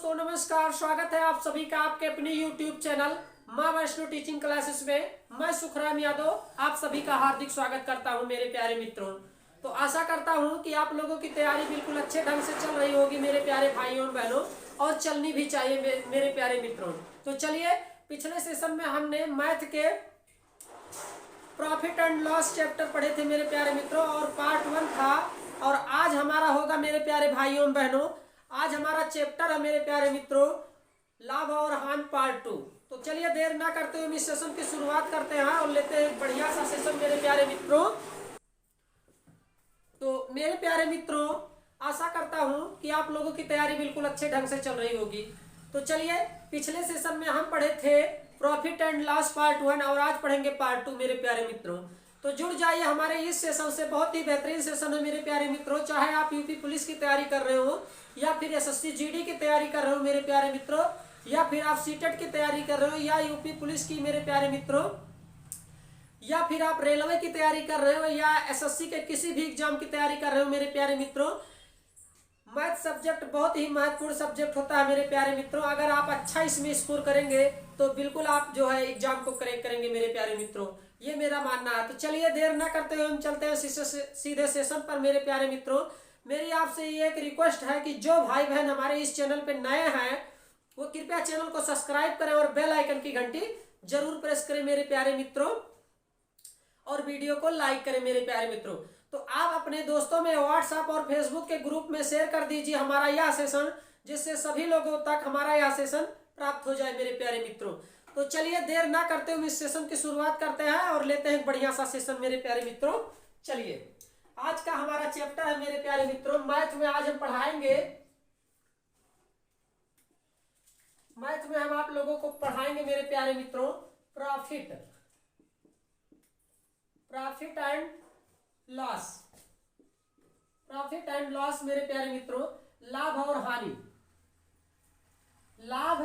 दोस्तों नमस्कार, स्वागत है आप सभी का आपके अपने YouTube चैनल माँ वैष्णो टीचिंग क्लासेस में। मैं सुखराम यादव आप सभी का हार्दिक स्वागत करता हूं मेरे प्यारे मित्रों। तो आशा करता हूं कि आप लोगों की तैयारी बिल्कुल अच्छे ढंग से चल रही होगी मेरे प्यारे भाइयों बहनों, और चलनी भी चाहिए मेरे प्यारे मित्रों। तो चलिए, पिछले सेशन में हमने मैथ के प्रॉफिट एंड लॉस चैप्टर पढ़े थे मेरे प्यारे मित्रों, और पार्ट 1 था। और आज हमारा होगा मेरे प्यारे भाइयों बहनों, आज हमारा चैप्टर है मेरे प्यारे मित्रों लाभ और हानि पार्ट 2। तो चलिए देर ना करते हुए इस सेशन की शुरुआत करते हैं और लेते हैं बढ़िया सा सेशन मेरे प्यारे मित्रों। तो मेरे प्यारे मित्रों, आशा करता हूं कि आप लोगों की तैयारी बिल्कुल अच्छे ढंग से चल रही होगी। तो चलिए, पिछले सेशन में हम पढ़े थे प्रॉफिट एंड लॉस पार्ट 1 और आज पढ़ेंगे पार्ट 2 मेरे प्यारे मित्रों। तो जुड़ जाइए हमारे इस सेशन से, बहुत ही बेहतरीन सेशन है मेरे प्यारे मित्रों। चाहे आप यूपी पुलिस की तैयारी कर रहे हो, या फिर एसएससी जीडी की तैयारी कर रहे हो मेरे प्यारे मित्रों, या फिर आप सीटेट की तैयारी कर रहे हो, या यूपी पुलिस की मेरे प्यारे मित्रों, या फिर आप रेलवे की तैयारी कर रहे हो, या एसएससी के किसी भी एग्जाम की तैयारी कर रहे हो मेरे प्यारे मित्रों। मैथ सब्जेक्ट बहुत ही महत्वपूर्ण सब्जेक्ट होता है मेरे प्यारे मित्रों। अगर आप अच्छा इसमें स्कोर करेंगे तो बिल्कुल आप जो है एग्जाम को क्रैक करेंगे मेरे प्यारे मित्रों, ये मेरा मानना है। तो चलिए देर ना करते हुए हम चलते हैं सीधे सेशन पर मेरे प्यारे मित्रों। मेरी आपसे ये एक रिक्वेस्ट है कि जो भाई बहन हमारे इस चैनल पे नए हैं वो कृपया चैनल को सब्सक्राइब करें और बेल आइकन की घंटी जरूर प्रेस करें मेरे प्यारे मित्रों, और वीडियो को लाइक करें मेरे प्यारे मित्रों। तो आप अपने दोस्तों में व्हाट्सएप और फेसबुक के ग्रुप में शेयर कर दीजिए हमारा यह सेशन, जिससे सभी लोगों तक हमारा यह सेशन प्राप्त हो जाए मेरे प्यारे मित्रों। तो चलिए देर ना करते हुए इस सेशन की शुरुआत करते हैं और लेते हैं बढ़िया सा सेशन मेरे प्यारे मित्रों। चलिए, आज का हमारा चैप्टर है मेरे प्यारे मित्रों मैथ में। आज हम पढ़ाएंगे मैथ में हम आप लोगों को पढ़ाएंगे मेरे प्यारे मित्रों profit and loss. Profit and loss मेरे प्यारे मित्रों, लाभ और हानि, लाभ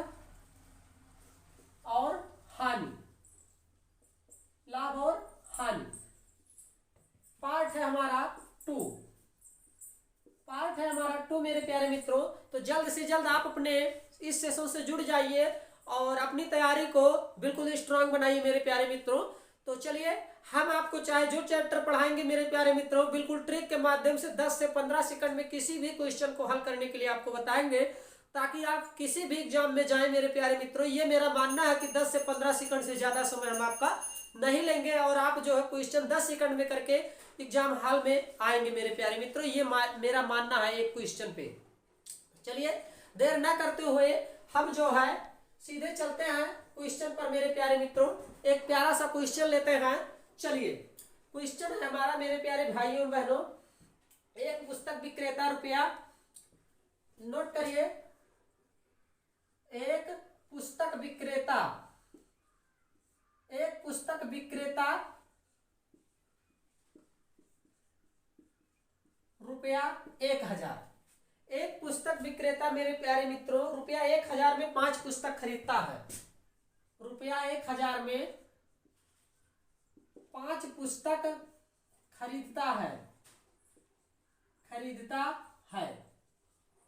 और हानि, लाभ और हानि। पार्ट है हमारा 2, पार्ट है हमारा 2 मेरे प्यारे मित्रों। तो जल्द से जल्द आप अपने इस सेशन से जुड़ जाइए और अपनी तैयारी को बिल्कुल स्ट्रांग बनाइए मेरे प्यारे मित्रों। तो चलिए, हम आपको चाहे जो चैप्टर पढ़ाएंगे मेरे प्यारे मित्रों, बिल्कुल ट्रिक के माध्यम से 10 से 15 सेकंड में किसी भी क्वेश्चन को हल करने के लिए आपको बताएंगे, ताकि आप किसी भी एग्जाम में जाएं मेरे प्यारे मित्रों। ये मेरा मानना है कि 10 से 15 सेकंड से ज्यादा समय हम आपका नहीं लेंगे, और आप जो है क्वेश्चन 10 सेकंड में करके एग्जाम हॉल में आएंगे मेरे प्यारे मित्रों। ये मेरा मानना है एक क्वेश्चन पे। चलिए, देर ना करते हुए हम जो है सीधे चलते हैं क्वेश्चन पर मेरे प्यारे मित्रों। एक प्यारा सा क्वेश्चन लेते हैं। चलिए, क्वेश्चन है हमारा मेरे प्यारे भाइयों बहनों, एक पुस्तक विक्रेता रुपया, नोट करिए, एक पुस्तक विक्रेता रुपया 1000। एक पुस्तक विक्रेता मेरे प्यारे मित्रों रुपया 1000 में 5 पुस्तक खरीदता है। रुपया 1000 में 5 पुस्तक खरीदता है।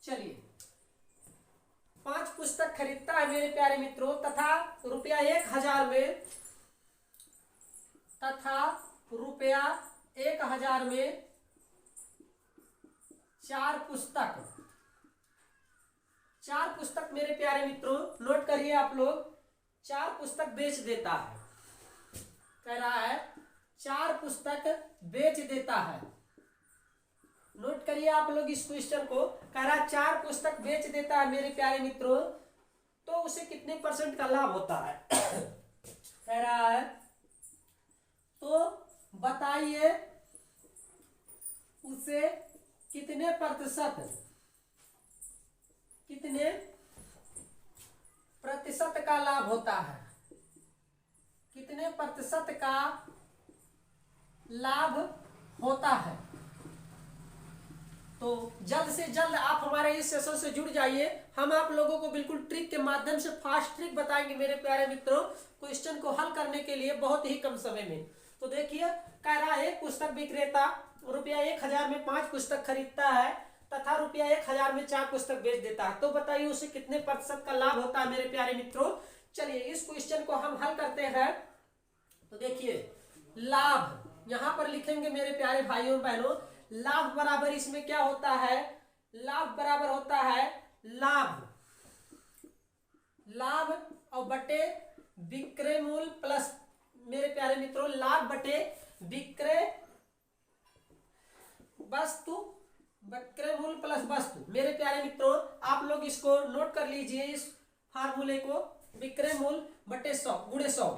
चलिए, 5 पुस्तक खरीदता है मेरे प्यारे मित्रों, तथा रुपया 1000 में 4 पुस्तक मेरे प्यारे मित्रों, नोट करिए आप लोग, 4 पुस्तक बेच देता है। कह रहा है 4 पुस्तक बेच देता है। नोट करिए आप लोग इस क्वेश्चन को। कह रहा है 4 पुस्तक बेच देता है मेरे प्यारे मित्रों, तो उसे कितने % का लाभ होता है? कह रहा है तो बताइए उसे कितने प्रतिशत का लाभ होता है? कितने प्रतिशत का लाभ होता है? तो जल्द से जल्द आप हमारे इस सेशन से जुड़ जाइए। हम आप लोगों को बिल्कुल ट्रिक के माध्यम से फास्ट ट्रिक बताएंगे मेरे प्यारे मित्रों, क्वेश्चन को हल करने के लिए बहुत ही कम समय में। तो देखिए, कह रहा है पुस्तक विक्रेता रुपया 1000 में 5 पुस्तक खरीदता है तथा रुपया 1000 में 4 पुस्तक बेच देता है, तो बताइए उसे कितने प्रतिशत का लाभ होता है मेरे प्यारे मित्रों। चलिए इस क्वेश्चन को हम हल करते हैं। तो देखिए लाभ यहां पर लिखेंगे मेरे प्यारे भाइयों बहनों, लाभ बराबर इसमें क्या होता है, लाभ बराबर होता है लाभ और बटे विक्रय मूल्य प्लस मेरे प्यारे मित्रों लाभ बटे विक्रय मूल्य प्लस वस्तु। मेरे प्यारे मित्रों आप लोग इसको नोट कर लीजिए, इस फार्मूले को, विक्रय मूल्य बटे 100 गुणे 100।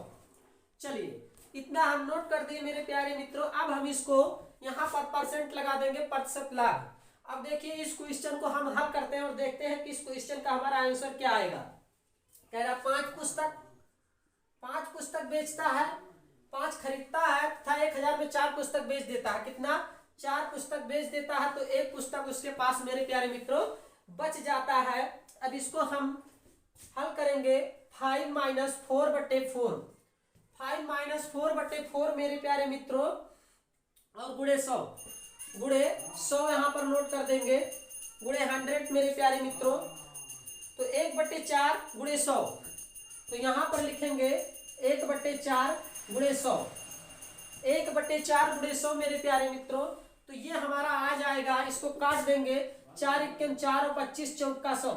चलिए इतना हम नोट कर दिए मेरे प्यारे मित्रों। अब हम इसको यहाँ पर परसेंट लगा देंगे, प्रतिशत लाभ। अब देखिए इस क्वेश्चन को हम हल करते हैं और देखते हैं कि इस क्वेश्चन का हमारा आंसर क्या आएगा। कह रहा 5 पुस्तक बेचता है, 5 खरीदता है तथा 1000 में 4 पुस्तक बेच देता है। कितना? 4 पुस्तक बेच देता है, तो एक पुस्तक उसके पास मेरे प्यारे मित्रों बच जाता है। अब इसको हम हल करेंगे 5 माइनस 4 बटे 4, 5 माइनस 4 बटे 4 मेरे प्यारे मित्रों, और गुणे 100 यहाँ पर नोट कर देंगे, गुणे 100 मेरे प्यारे मित्रों। तो 1/4 गुणे 100, तो यहाँ पर लिखेंगे 1/4 गुणे 100, 1/4 गुणे 100 मेरे प्यारे मित्रों। तो ये हमारा आ जाएगा, इसको काट देंगे, 4 × 4 और 25 × 100,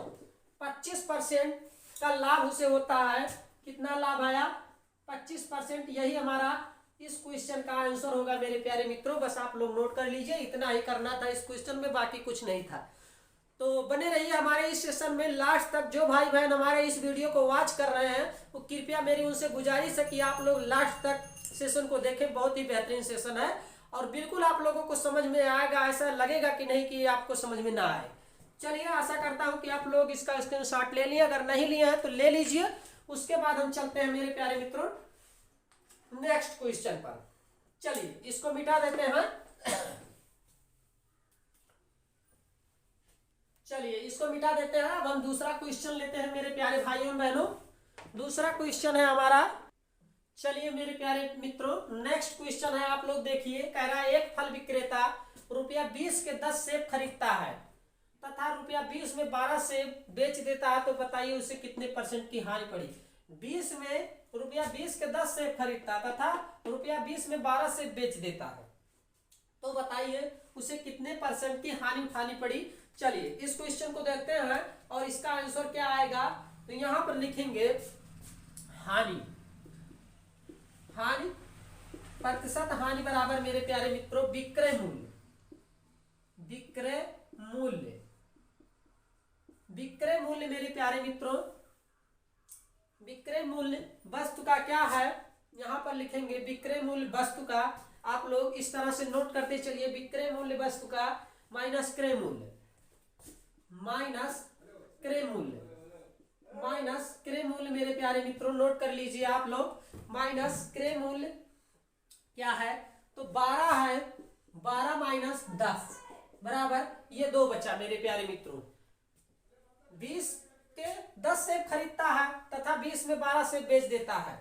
25% का लाभ उसे होता है। कितना लाभ आया? 25%। यही हमारा इस क्वेश्चन का आंसर होगा मेरे प्यारे मित्रों। बस आप लोग नोट कर लीजिए, इतना ही करना था इस क्वेश्चन में, बाकी कुछ नहीं था। तो बने रहिए हमारे इस सेशन में लास्ट तक। जो भाई बहन हमारे इस वीडियो को वॉच कर रहे हैं वो कृपया मेरी उनसे गुजारिश है कि आप लोग लास्ट तक सेशन को देखें, बहुत ही बेहतरीन सेशन है और बिल्कुल आप लोगों को समझ में आएगा। ऐसा लगेगा कि नहीं कि आपको समझ में ना आए। चलिए आशा करता हूं कि आप लोग इसका स्क्रीनशॉट ले लिए, अगर नहीं लिए हैं तो ले लीजिए। उसके बाद हम चलते हैं मेरे प्यारे मित्रों नेक्स्ट क्वेश्चन पर। चलिए इसको मिटा देते हैं, चलिए इसको मिटा देते हैं। अब हम दूसरा क्वेश्चन लेते हैं मेरे प्यारे भाइयों बहनों। दूसरा क्वेश्चन है हमारा, चलिए मेरे प्यारे मित्रों नेक्स्ट क्वेश्चन है, आप लोग देखिए। कह रहा है एक फल विक्रेता रुपया 20 के 10 सेब खरीदता है तथा रुपया 20 में 12 सेब बेच देता है, तो बताइए उसे कितने % की हानि पड़ी। 20 में रुपया 20 के 10 सेब खरीदता तथा रुपया 20 में 12 सेब बेच देता है, तो बताइए उसे कितने % की हानि उठानी पड़ी। चलिए इस क्वेश्चन को देखते हैं और इसका आंसर क्या आएगा। तो यहां पर लिखेंगे हानि प्रतिशत हानि बराबर मेरे प्यारे मित्रों विक्रय मूल्य मेरे प्यारे मित्रों, विक्रय मूल्य वस्तु का क्या है, यहां पर लिखेंगे विक्रय मूल्य वस्तु का। आप लोग इस तरह से नोट करते चलिए, विक्रय मूल्य वस्तु का माइनस क्रय मूल्य, माइनस क्रय मूल्य मेरे प्यारे मित्रों नोट कर लीजिए आप लोग। माइनस क्रय मूल्य क्या है, तो 12 है, 12 माइनस 10 बराबर ये 2 बचा मेरे प्यारे मित्रों। 20 के 10 सेब खरीदता है तथा 20 में 12 सेब बेच देता है।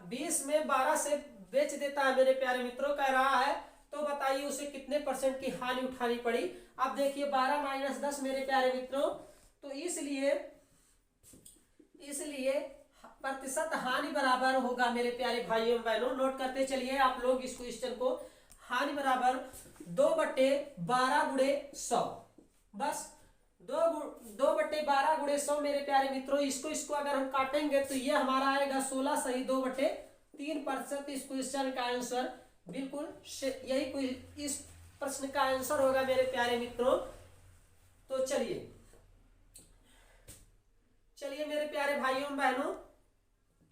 20 में 12 सेब बेच देता है मेरे प्यारे मित्रों, कह रहा है, तो बताइए उसे कितने % की हानि उठानी पड़ी। अब देखिए 12 माइनस 10 मेरे प्यारे मित्रों, तो इसलिए प्रतिशत हानि बराबर होगा मेरे प्यारे भाइयों बहनों। नोट करते चलिए आप लोग इस क्वेश्चन को। हानि बराबर 2/12 गुणे 100, बस 2/12 गुणे 100 मेरे प्यारे मित्रों। इसको अगर हम काटेंगे तो ये हमारा आएगा 16 सही 2/3%। इस क्वेश्चन का आंसर बिल्कुल यही इस प्रश्न का आंसर होगा मेरे प्यारे मित्रों। तो चलिए मेरे प्यारे भाइयों बहनों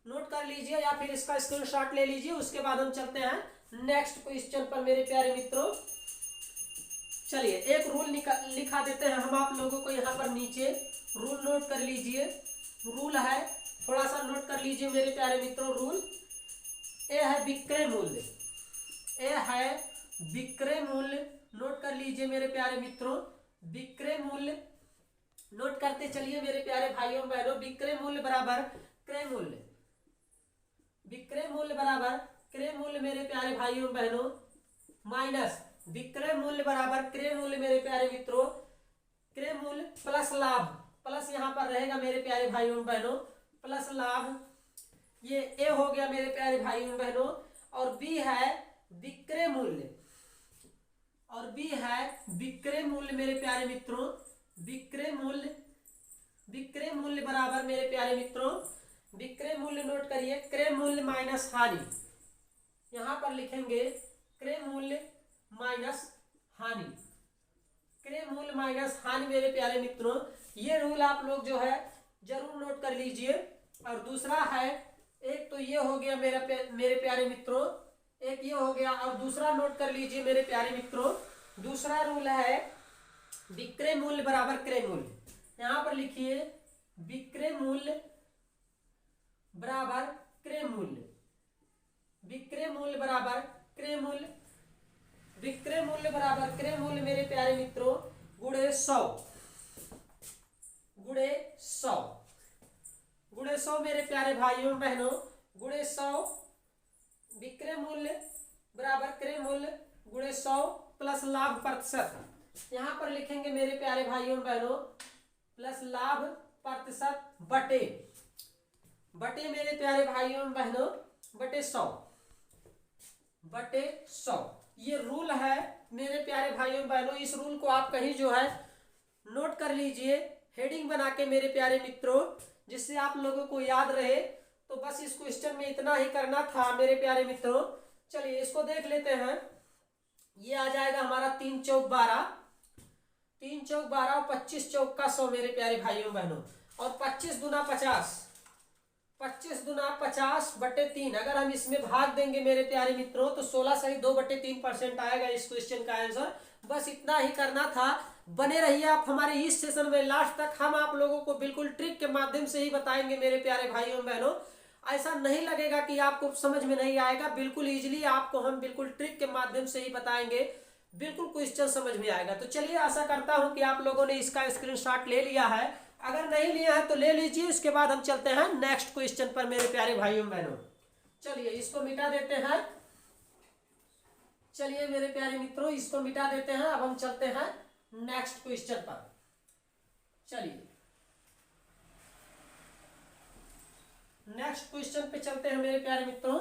नोट कर लीजिए या फिर इसका स्क्रीनशॉट ले लीजिए। उसके बाद हम चलते हैं नेक्स्ट क्वेश्चन पर मेरे प्यारे मित्रों। चलिए एक रूल लिखा देते हैं हम आप लोगों को यहाँ पर नीचे। रूल नोट कर लीजिए, रूल है, थोड़ा सा नोट कर लीजिए मेरे प्यारे मित्रों। रूल ए है विक्रय मूल्य, नोट कर लीजिए मेरे प्यारे मित्रों। विक्रय मूल्य नोट करते चलिए मेरे प्यारे भाइयों बहनों। विक्रय मूल्य बराबर क्रय मूल्य, विक्रय मूल्य बराबर क्रय मूल्य मेरे प्यारे भाइयों बहनों, माइनस विक्रय मूल्य बराबर क्रय मूल्य मेरे प्यारे मित्रों, क्रय मूल्य प्लस लाभ, प्लस यहाँ पर रहेगा मेरे प्यारे भाइयों एवं बहनों, प्लस लाभ, ये ए हो गया मेरे प्यारे भाइयों एवं बहनों। और बी है विक्रय मूल्य, और बी है विक्रय मूल्य मेरे प्यारे मित्रों, विक्रय मूल्य, विक्रय मूल्य बराबर मेरे प्यारे मित्रों, विक्रय मूल्य नोट करिए, क्रय मूल्य माइनस हानि, यहां पर लिखेंगे क्रय मूल्य माइनस हानि, क्रय मूल्य माइनस हानि मेरे प्यारे मित्रों। ये रूल आप लोग जो है जरूर नोट कर लीजिए। और दूसरा है, एक तो ये हो गया मेरे प्यारे मित्रों, एक ये हो गया, और दूसरा नोट कर लीजिए मेरे प्यारे मित्रों, दूसरा रूल है विक्रय मूल्य बराबर क्रय मूल्य। यहां पर लिखिए विक्रय मूल्य बराबर क्रय मूल्य, विक्रय मूल्य बराबर क्रय मूल्य, विक्रय मूल्य बराबर क्रय मूल्य मेरे प्यारे मित्रों, गुणे 100, गुणे 100, गुणे 100 मेरे प्यारे भाइयों बहनों, गुणे 100, विक्रय मूल्य बराबर क्रय मूल्य गुणे 100 प्लस लाभ प्रतिशत। यहां पर लिखेंगे मेरे प्यारे भाइयों बहनों प्लस लाभ प्रतिशत बटे, बटे मेरे प्यारे भाइयों बहनों बटे 100, बटे 100। ये रूल है मेरे प्यारे भाइयों बहनों। इस रूल को आप कहीं जो है नोट कर लीजिए हेडिंग बना के मेरे प्यारे मित्रों, जिससे आप लोगों को याद रहे। तो बस इस क्वेश्चन में इतना ही करना था मेरे प्यारे मित्रों। चलिए इसको देख लेते हैं। ये आ जाएगा हमारा 3 चौक 12, 3 चौक 12 और 25 चौक का 100 मेरे प्यारे भाइयों बहनों। और 25 दूना 50, 25 दूना 50 बटे 3। अगर हम इसमें भाग देंगे मेरे प्यारे मित्रों तो 16 सही 2 बटे 3% आएगा इस क्वेश्चन का आंसर। बस इतना ही करना था। बने रहिए आप हमारे इस सेशन में लास्ट तक। हम आप लोगों को बिल्कुल ट्रिक के माध्यम से ही बताएंगे मेरे प्यारे भाइयों बहनों। ऐसा नहीं लगेगा कि आपको समझ में नहीं आएगा, बिल्कुल इजीली आपको हम बिल्कुल ट्रिक के माध्यम से ही बताएंगे, बिल्कुल क्वेश्चन समझ में आएगा। तो चलिए आशा करता हूं कि आप लोगों ने इसका स्क्रीनशॉट ले लिया है। अगर नहीं लिया है तो ले लीजिए। इसके बाद हम चलते हैं नेक्स्ट क्वेश्चन पर मेरे प्यारे भाइयों बहनों। चलिए इसको मिटा देते हैं। चलिए मेरे प्यारे मित्रों इसको मिटा देते हैं। अब हम चलते हैं नेक्स्ट क्वेश्चन पर। चलिए नेक्स्ट क्वेश्चन पे चलते हैं मेरे प्यारे मित्रों।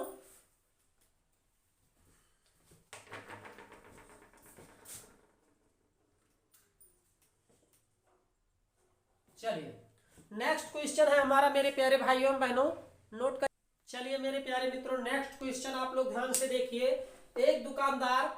चलिए नेक्स्ट क्वेश्चन है हमारा मेरे प्यारे भाइयों बहनों, नोट कर। चलिए मेरे प्यारे मित्रों नेक्स्ट क्वेश्चन आप लोग ध्यान से देखिए। एक दुकानदार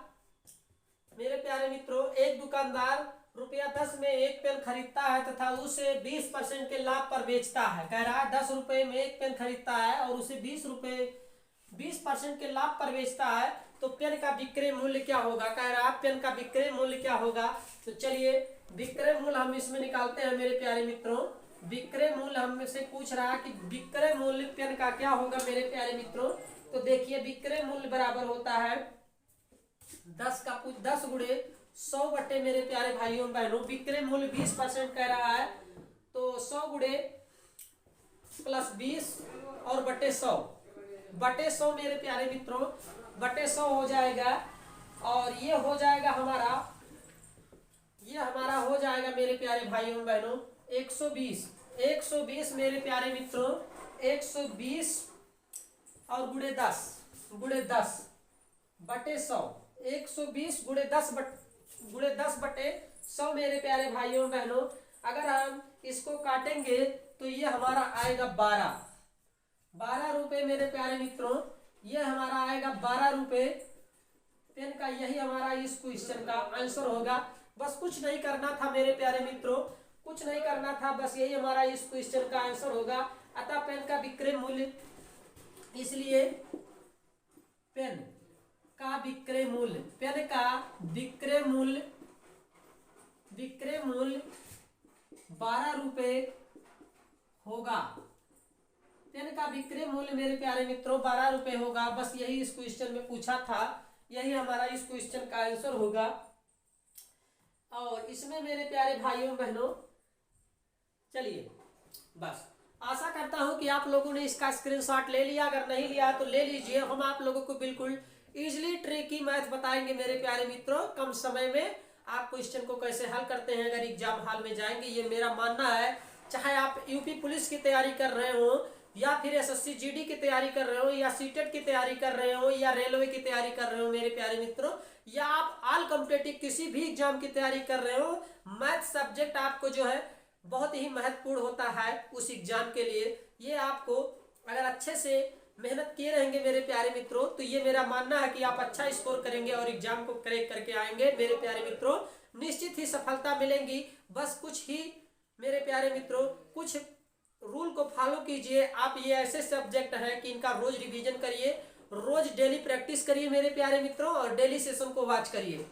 मेरे प्यारे मित्रों, एक दुकानदार रुपया 10 में एक पेन खरीदता है तथा उसे 20% के लाभ पर बेचता है। कह रहा है 10 रुपए में एक पेन खरीदता है और उसे 20% के लाभ पर बेचता है, तो पेन का विक्रय मूल्य क्या होगा। कह रहा है पेन का विक्रय मूल्य क्या होगा। तो चलिए विक्रय मूल्य हम इसमें निकालते हैं मेरे प्यारे मित्रों। विक्रय मूल्य हमसे पूछ रहा है कि विक्रय मूल्य पेन का क्या होगा मेरे प्यारे मित्रों। तो देखिए विक्रय मूल्य बराबर होता है 10 गुणे 100 बटे मेरे प्यारे भाइयों बहनों। विक्रय मूल्य 20% कह रहा है तो 100 गुणे प्लस 20 और बटे 100, बटे 100 मेरे प्यारे मित्रों, बटे 100 हो जाएगा। और ये हो जाएगा हमारा, ये हमारा हो जाएगा मेरे प्यारे भाइयों बहनों 120, 120 मेरे प्यारे मित्रों 120 और गुणे 10 बटे 100, 120 गुणे 10 बटे 100 मेरे प्यारे भाइयों बहनों। अगर हम इसको काटेंगे तो ये हमारा आएगा 12 रुपए मेरे प्यारे मित्रों। ये हमारा आएगा 12 रुपए पेन का। यही हमारा इस क्वेश्चन का आंसर होगा। बस कुछ नहीं करना था मेरे प्यारे मित्रों, कुछ नहीं करना था, बस यही हमारा इस क्वेश्चन का आंसर होगा। अतः पेन का विक्रय मूल्य, इसलिए पेन का विक्रय मूल्य, पेन का विक्रय मूल्य 12 रुपए होगा। पेन का विक्रय मूल्य मेरे प्यारे मित्रों 12 रुपए होगा। बस यही इस क्वेश्चन में पूछा था, यही हमारा इस क्वेश्चन का आंसर होगा। और इसमें मेरे प्यारे भाइयों बहनों चलिए बस आशा करता हूं कि आप लोगों ने इसका स्क्रीनशॉट ले लिया। अगर नहीं लिया तो ले लीजिए। हम आप लोगों को बिल्कुल इजली ट्रिकी मैथ बताएंगे मेरे प्यारे मित्रों कम समय में। आप क्वेश्चन को कैसे हल करते हैं अगर एग्जाम हॉल में जाएंगे, ये मेरा मानना है। चाहे आप यूपी पुलिस की तैयारी कर रहे हो, या फिर एसएससी जीडी की तैयारी कर रहे हो, या सीटेट की तैयारी कर रहे हो, या रेलवे की तैयारी कर रहे हो मेरे प्यारे मित्रों, या आप ऑल कॉम्पिटिटिव किसी भी एग्जाम की तैयारी कर रहे हो, मैथ सब्जेक्ट आपको जो है बहुत ही महत्वपूर्ण होता है उस एग्जाम के लिए। ये आपको अगर अच्छे से मेहनत किए रहेंगे मेरे प्यारे मित्रों, तो ये मेरा मानना है कि आप अच्छा स्कोर करेंगे और एग्जाम को क्रैक करके आएंगे मेरे प्यारे मित्रों। निश्चित ही सफलता मिलेंगी। बस कुछ ही मेरे प्यारे मित्रों कुछ रूल को फॉलो कीजिए। आप ये ऐसे सब्जेक्ट हैं कि इनका रोज रिवीजन करिए, रोज डेली प्रैक्टिस करिए मेरे प्यारे मित्रों, और डेली सेशन को वॉच करिए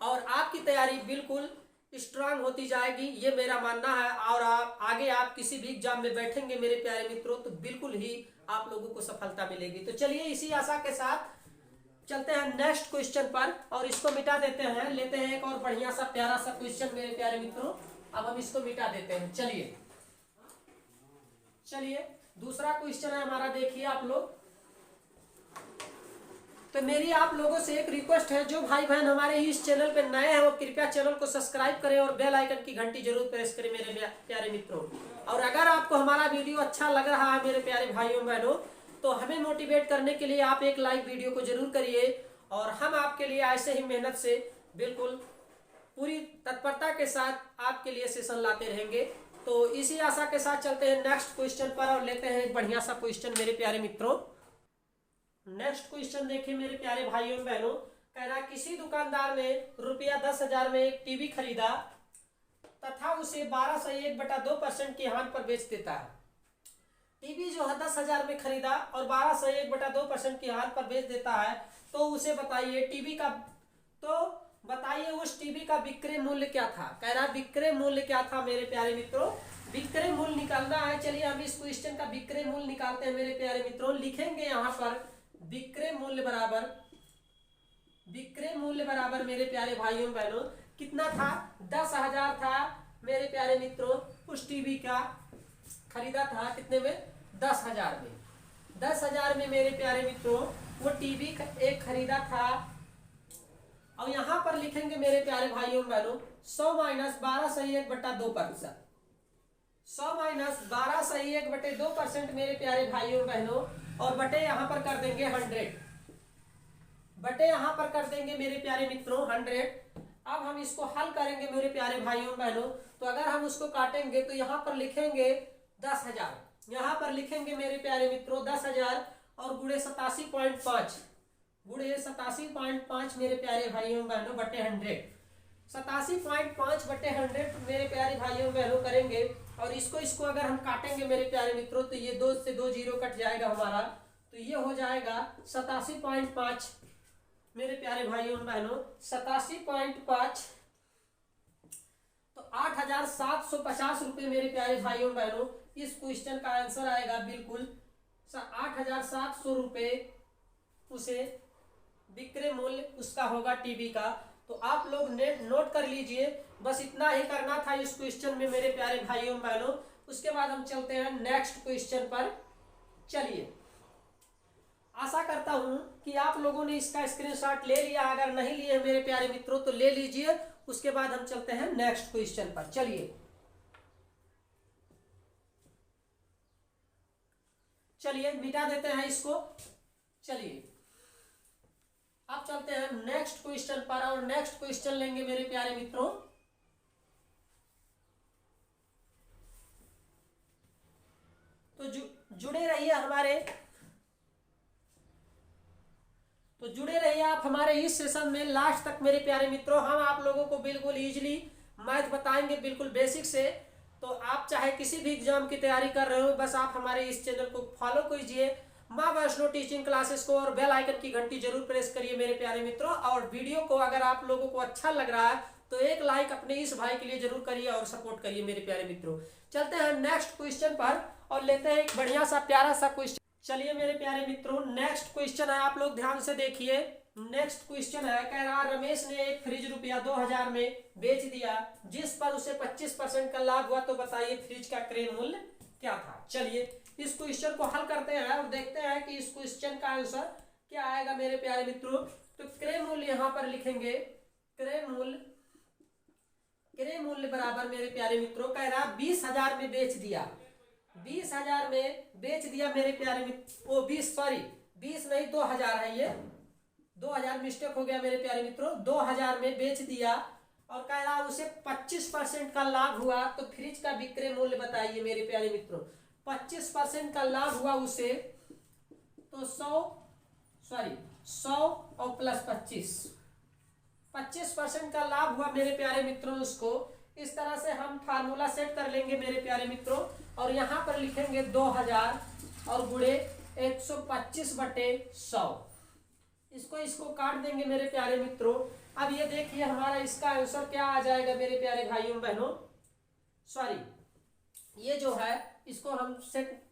और आपकी तैयारी बिल्कुल स्ट्रांग होती जाएगी, ये मेरा मानना है। और आप किसी भी एग्जाम में बैठेंगे मेरे प्यारे मित्रों तो बिल्कुल ही आप लोगों को सफलता मिलेगी। तो चलिए इसी आशा के साथ चलते हैं नेक्स्ट क्वेश्चन पर और इसको मिटा देते हैं। लेते हैं एक और बढ़िया सा प्यारा सा क्वेश्चन मेरे प्यारे मित्रों। अब हम इसको मिटा देते हैं। चलिए दूसरा क्वेश्चन है हमारा, देखिए आप लोग। तो मेरी आप लोगों से एक रिक्वेस्ट है, जो भाई बहन हमारे इस चैनल पे नए हैं वो कृपया चैनल को सब्सक्राइब करें और बेल आइकन की घंटी जरूर प्रेस करें मेरे प्यारे मित्रों। और अगर आपको हमारा वीडियो अच्छा लग रहा है मेरे प्यारे भाइयों बहनों, तो हमें मोटिवेट करने के लिए आप एक लाइक वीडियो को जरूर करिए और हम आपके लिए ऐसे ही मेहनत से बिल्कुल पूरी तत्परता के साथ आपके लिए सेशन लाते रहेंगे। तो इसी आशा के साथ चलते हैं नेक्स्ट क्वेश्चन पर और लेते हैं एक बढ़िया सा क्वेश्चन मेरे प्यारे मित्रों। नेक्स्ट क्वेश्चन देखिए मेरे प्यारे भाइयों बहनों। कह रहा किसी दुकानदार ने रुपया 10,000 में एक टीवी खरीदा तथा उसे 12/1/2% की हानि पर बेच देता है। टीवी जो है 10,000 में खरीदा और 12/1/2% की हानि पर बेच देता है, तो उसे बताइए बताइए उस टीवी का विक्रय मूल्य क्या था। कह रहा विक्रय मूल्य क्या था मेरे प्यारे मित्रों, विक्रय मूल्य निकालना है। चलिए हम इस क्वेश्चन का विक्रय मूल्य निकालते हैं मेरे प्यारे मित्रों। लिखेंगे यहाँ पर विक्रय मूल्य बराबर मेरे प्यारे भाइयों बहनों कितना था, 10,000 था मेरे प्यारे मित्रों। उस टीवी का खरीदा था कितने में, 10,000 में। 10,000 में मेरे प्यारे मित्रों वो टीवी एक खरीदा था। और यहां पर लिखेंगे मेरे प्यारे भाइयों बहनों 100 - 12/1/2%। 100 - 12/1/2% मेरे प्यारे भाइयों बहनों, और बटे यहां पर कर देंगे 100। बटे यहां पर कर देंगे मेरे प्यारे मित्रों 100। अब हम इसको हल करेंगे मेरे प्यारे भाइयों बहनों। तो अगर हम उसको काटेंगे तो यहाँ पर लिखेंगे 10,000, यहाँ पर लिखेंगे मेरे प्यारे मित्रों 10,000 और गुणे 87.5 मेरे प्यारे भाइयों बहनों बटे 100। 87.5 बटे 100 मेरे प्यारे भाइयों बहनों करेंगे। और इसको अगर हम काटेंगे मेरे प्यारे मित्रों तो ये 2 से 2 जीरो कट जाएगा हमारा, तो ये हो जाएगा 87.5 मेरे प्यारे भाइयों बहनों 87.5। तो 8,750 रुपये मेरे प्यारे भाइयों बहनों इस क्वेश्चन का आंसर आएगा। बिल्कुल 8,700 रुपये उसे विक्रय मूल्य उसका होगा टीवी का। तो आप लोग नोट कर लीजिए। बस इतना ही करना था इस क्वेश्चन में मेरे प्यारे भाइयों बहनों। उसके बाद हम चलते हैं नेक्स्ट क्वेश्चन पर। चलिए आशा करता हूं कि आप लोगों ने इसका स्क्रीनशॉट ले लिया। अगर नहीं लिए मेरे प्यारे मित्रों तो ले लीजिए। उसके बाद हम चलते हैं नेक्स्ट क्वेश्चन पर। चलिए मिटा देते हैं इसको। चलिए अब चलते हैं नेक्स्ट क्वेश्चन पर और नेक्स्ट क्वेश्चन लेंगे मेरे प्यारे मित्रों। तो जुड़े रहिए आप हमारे इस सेशन में लास्ट तक मेरे प्यारे मित्रों। हम आप लोगों को बिल्कुल इजीली मैथ बताएंगे, बिल्कुल बेसिक से। तो आप चाहे किसी भी एग्जाम की तैयारी कर रहे हो, बस आप हमारे इस चैनल को फॉलो कीजिए, माँ वैष्णो टीचिंग क्लासेस को, और बेल आइकन की घंटी जरूर प्रेस करिए मेरे प्यारे मित्रों। और वीडियो को अगर आप लोगों को अच्छा लग रहा है तो एक लाइक अपने इस भाई के लिए जरूर करिए और सपोर्ट करिए मेरे प्यारे मित्रों। चलते हैं नेक्स्ट क्वेश्चन पर और लेते हैं एक बढ़िया सा प्यारा सा क्वेश्चन। चलिए मेरे प्यारे मित्रों नेक्स्ट क्वेश्चन है, आप लोग ध्यान से देखिए। नेक्स्ट क्वेश्चन है, कह रहा रमेश ने एक फ्रिज रुपया 2,000 में बेच दिया जिस पर उसे 25% का लाभ हुआ। तो बताइए फ्रिज का क्रय मूल्य क्या था। चलिए इस क्वेश्चन को हल करते हैं और देखते हैं कि इस क्वेश्चन का आंसर क्या आएगा मेरे प्यारे मित्रों, तो क्रय मूल्य यहाँ पर लिखेंगे, क्रय मूल्य बराबर मेरे प्यारे मित्रों कह रहा 20,000 में बेच दिया, 20,000 में बेच दिया मेरे प्यारे मित्र, वो 20 सॉरी 20 नहीं 2,000 है, ये 2,000 मिस्टेक हो गया मेरे प्यारे मित्रों, 2,000 में बेच दिया और कह रहा उसे 25% का लाभ हुआ, तो फ्रिज का विक्रय मूल्य बताइए मेरे प्यारे मित्रों। 25% का लाभ हुआ उसे, तो 100 और प्लस 25% का लाभ हुआ मेरे प्यारे मित्रों उसको। इस तरह से हम फार्मूला सेट कर लेंगे मेरे प्यारे मित्रों, और यहाँ पर लिखेंगे 2,000 और गुणे 125/100, इसको काट देंगे मेरे प्यारे मित्रों। अब ये देखिए हमारा इसका आंसर क्या आ जाएगा मेरे प्यारे भाइयों बहनों, सॉरी ये जो है इसको हम सेट,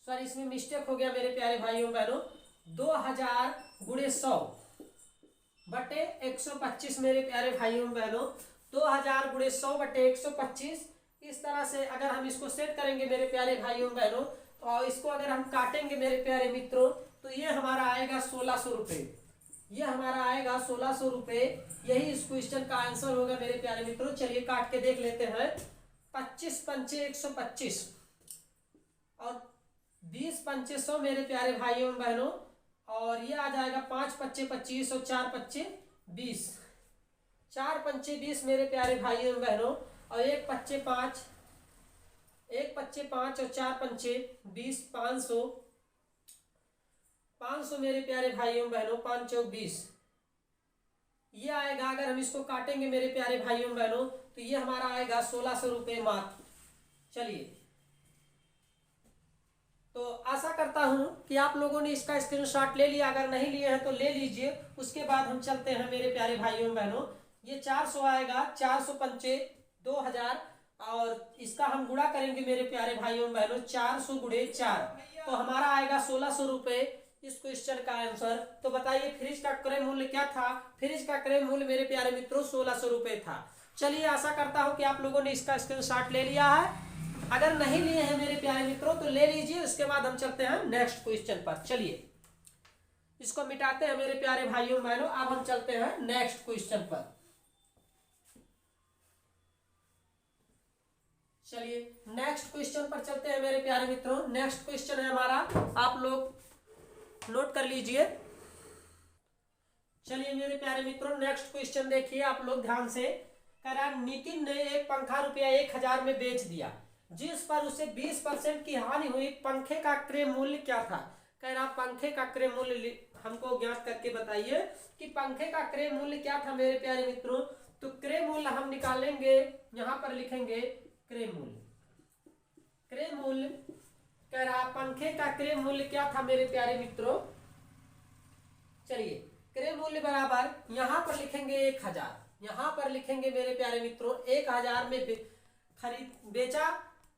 सॉरी इसमें मिस्टेक हो गया मेरे प्यारे भाइयों बहनों, 2,000 गुणे 100/125 मेरे प्यारे भाइयों बहनों, 2,000 गुणे 100/125। इस तरह से अगर हम इसको सेट करेंगे मेरे प्यारे भाइयों बहनों, और इसको अगर हम काटेंगे मेरे प्यारे मित्रों, तो ये हमारा आएगा 1,600 रुपये, ये हमारा आएगा 1,600 रुपये। यही इस क्वेश्चन का आंसर होगा मेरे प्यारे मित्रों। चलिए काट के देख लेते हैं। 25 पंचे 125 और 20 पंचे 100 मेरे प्यारे भाइयों बहनों, और ये आ जाएगा 5 पच्चे 25 और 4 पच्चे 20, 4 पंचे 20 मेरे प्यारे भाइयों बहनों, और 1 पच्चे 5 और 4 पंचे 20, 500 मेरे प्यारे भाइयों बहनों, 5 चौक 20, ये आएगा। अगर हम इसको काटेंगे मेरे प्यारे भाइयों बहनों, तो ये हमारा आएगा 1,600 रुपये मात्र। चलिए, तो आशा करता हूं कि आप लोगों ने इसका स्क्रीनशॉट ले लिया, अगर नहीं लिए हैं तो ले लीजिए। उसके बाद हम चलते हैं मेरे प्यारे भाइयों बहनों। ये 400 आएगा, 400 पंचे 2,000, और इसका हम गुणा करेंगे मेरे प्यारे भाइयों बहनों, 400 गुणे 4, तो हमारा आएगा 1,600 रुपये इस क्वेश्चन का आंसर। तो बताइए फ्रिज का क्रय मूल्य क्या था? फ्रिज का क्रय मूल्य मेरे प्यारे मित्रों 1,600 रुपये था। चलिए, आशा करता हूं कि आप लोगों ने इसका स्क्रीनशॉट ले लिया है। अगर नहीं लिए हैं मेरे प्यारे मित्रों तो ले लीजिए। उसके बाद हम चलते हैं नेक्स्ट क्वेश्चन पर। चलिए, इसको मिटाते हैं मेरे प्यारे भाइयों बहनों। अब हम चलते हैं नेक्स्ट क्वेश्चन पर। चलिए, नेक्स्ट क्वेश्चन पर चलते हैं मेरे प्यारे मित्रों। नेक्स्ट क्वेश्चन है हमारा, आप लोग नोट कर लीजिए। चलिए मेरे प्यारे मित्रों, नेक्स्ट क्वेश्चन देखिए आप लोग ध्यान से। कह रहा नितिन ने एक पंखा रुपया 1,000 में बेच दिया, जिस पर उसे 20% की हानि हुई। पंखे का क्रय मूल्य क्या था? कह रहा पंखे का क्रय मूल्य हमको ज्ञात करके बताइए कि पंखे का क्रय मूल्य क्या था मेरे प्यारे मित्रों। तो क्रय मूल्य हम निकालेंगे, यहां पर लिखेंगे क्रय मूल्य। क्रय मूल्य कह रहा पंखे का क्रय मूल्य क्या था मेरे प्यारे मित्रों। चलिए, क्रय मूल्य बराबर यहां पर लिखेंगे 1,000, यहां पर लिखेंगे मेरे प्यारे मित्रों 1,000 में बेचा,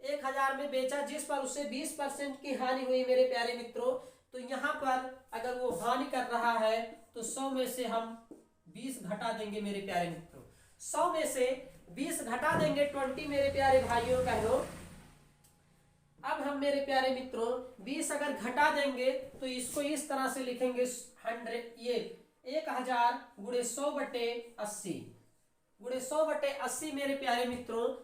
1,000 में बेचा, जिस पर उसे 20% की हानि हुई मेरे प्यारे मित्रों। तो यहाँ पर अगर वो हानि कर रहा है तो 100 में से हम 20 घटा देंगे मेरे प्यारे मित्रों। 100 में से 20 घटा देंगे 20 मेरे प्यारे भाइयों बहनों। अब हम मेरे प्यारे मित्रों 20 अगर घटा देंगे तो इसको इस तरह से लिखेंगे 100, ये 1,000 गुणे 100/80, गुणे 100/80 मेरे प्यारे मित्रों।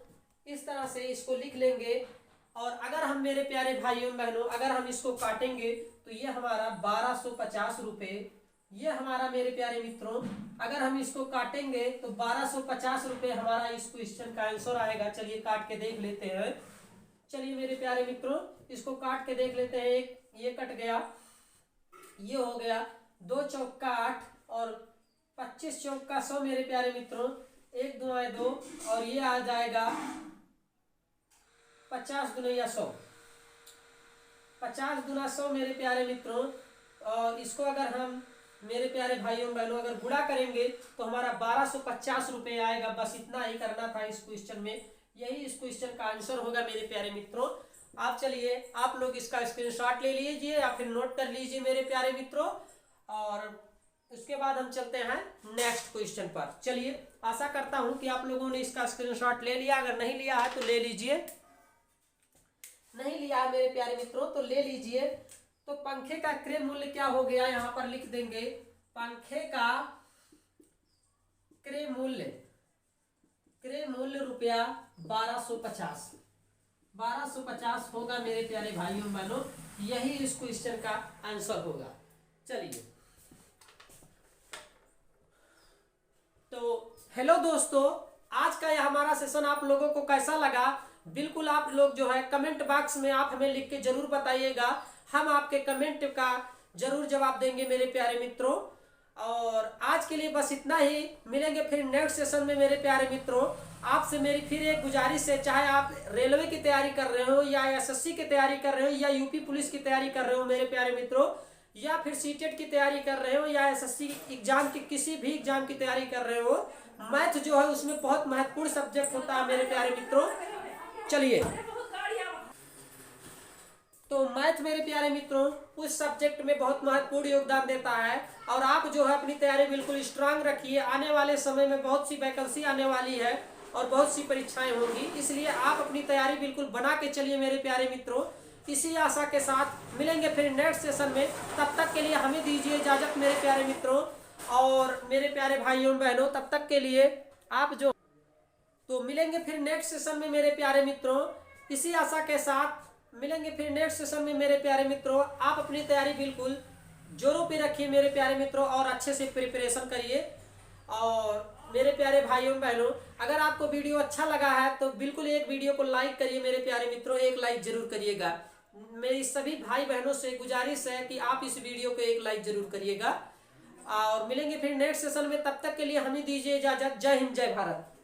इस तरह से इसको लिख लेंगे। और अगर हम मेरे प्यारे भाइयों बहनों अगर हम इसको काटेंगे तो ये हमारा 1,250 रुपये, ये हमारा मेरे प्यारे मित्रों अगर हम इसको काटेंगे तो 1,250 रुपये हमारा इस क्वेश्चन का आंसर आएगा। चलिए काट के देख लेते हैं। चलिए मेरे प्यारे मित्रों इसको काट के देख लेते हैं। एक ये कट गया, ये हो गया 2 चौका 8 और 25 चौका 100 मेरे प्यारे मित्रों, 1 दूना 2 और ये आ जाएगा 50 दूना 100, 50 दूना 100 मेरे प्यारे मित्रों। और इसको अगर हम मेरे प्यारे भाइयों बहनों अगर गुणा करेंगे तो हमारा 1,250 रुपये आएगा। बस इतना ही करना था इस क्वेश्चन में, यही इस क्वेश्चन का आंसर होगा मेरे प्यारे मित्रों। आप चलिए आप लोग इसका स्क्रीनशॉट ले लीजिए या फिर नोट कर लीजिए मेरे प्यारे मित्रों, और उसके बाद हम चलते हैं नेक्स्ट क्वेश्चन पर। चलिए, आशा करता हूं कि आप लोगों ने इसका स्क्रीनशॉट ले लिया। अगर नहीं लिया है तो ले लीजिए, नहीं लिया है मेरे प्यारे मित्रों तो ले लीजिए। तो पंखे का क्रय मूल्य क्या हो गया, यहां पर लिख देंगे पंखे का क्रय मूल्य रुपया 1250 होगा मेरे प्यारे भाइयों बहनों। यही इस क्वेश्चन का आंसर होगा। चलिए, तो हेलो दोस्तों, आज का यह हमारा सेशन आप लोगों को कैसा लगा, बिल्कुल आप लोग जो है कमेंट बॉक्स में आप हमें लिख के जरूर बताइएगा। हम आपके कमेंट का जरूर जवाब देंगे मेरे प्यारे मित्रों। और आज के लिए बस इतना ही, मिलेंगे फिर नेक्स्ट सेशन में मेरे प्यारे मित्रों। आपसे मेरी फिर एक गुजारिश है, चाहे आप रेलवे की तैयारी कर रहे हो या एसएससी की तैयारी कर रहे हो या यूपी पुलिस की तैयारी कर रहे हो मेरे प्यारे मित्रों, या फिर सीटेट की तैयारी कर रहे हो या एसएससी एग्जाम की किसी भी एग्जाम की तैयारी कर रहे हो, मैथ जो है उसमें बहुत महत्वपूर्ण सब्जेक्ट होता है मेरे प्यारे मित्रों। चलिए, तो मैथ मेरे प्यारे मित्रों उस सब्जेक्ट में बहुत महत्वपूर्ण योगदान देता है। और आप जो है अपनी तैयारी बिल्कुल स्ट्रांग रखिए। आने वाले समय में बहुत सी वैकेंसी आने वाली है और बहुत सी परीक्षाएं होंगी, इसलिए आप अपनी तैयारी बिल्कुल बना के चलिए मेरे प्यारे मित्रों। इसी आशा के साथ मिलेंगे फिर नेक्स्ट सेशन में। तब तक के लिए हमें दीजिए इजाजत मेरे प्यारे मित्रों और मेरे प्यारे भाइयों बहनों। तब तक के लिए आप जो, तो मिलेंगे फिर नेक्स्ट सेशन में मेरे प्यारे मित्रों। इसी आशा के साथ मिलेंगे फिर नेक्स्ट सेशन में मेरे प्यारे मित्रों। आप अपनी तैयारी बिल्कुल जोरों पे रखिए मेरे प्यारे मित्रों और अच्छे से प्रिपरेशन करिए। और मेरे प्यारे भाइयों बहनों, अगर आपको वीडियो अच्छा लगा है तो बिल्कुल एक वीडियो को लाइक करिए मेरे प्यारे मित्रों, एक लाइक जरूर करिएगा। मेरी सभी भाई बहनों से गुजारिश है कि आप इस वीडियो को एक लाइक जरूर करिएगा। और मिलेंगे फिर नेक्स्ट सेशन में। तब तक के लिए हमें दीजिए इजाजत। जय हिंद, जय भारत।